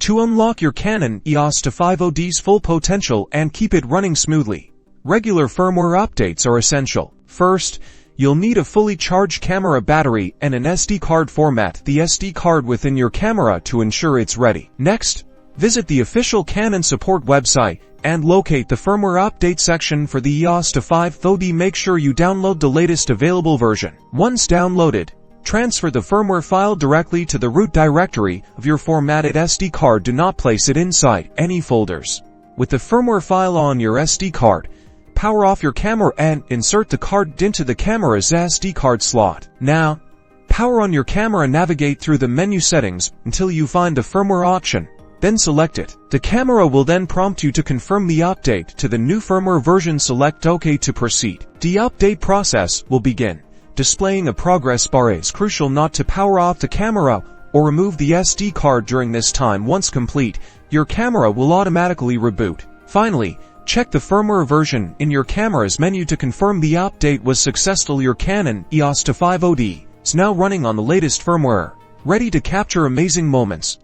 to unlock your Canon Eos 250d's full potential and keep it running smoothly. Regular firmware updates are essential. First, you'll need a fully charged camera battery and an SD card. Format the SD card within your camera to ensure it's ready. Next, visit the official Canon support website and locate the firmware update section for the Eos 250d. Make sure you download the latest available version. Once downloaded, transfer the firmware file directly to the root directory of your formatted SD card. Do not place it inside any folders. With the firmware file on your SD card, power off your camera and insert the card into the camera's SD card slot. Now, power on your camera. Navigate through the menu settings until you find the firmware option. Then select it. The camera will then prompt you to confirm the update to the new firmware version. Select OK to proceed. The update process will begin. Displaying a progress bar. It's crucial not to power off the camera or remove the SD card during this time. Once complete, your camera will automatically reboot. Finally, check the firmware version in your camera's menu to confirm the update was successful. Your Canon Eos 250d is now running on the latest firmware, ready to capture amazing moments.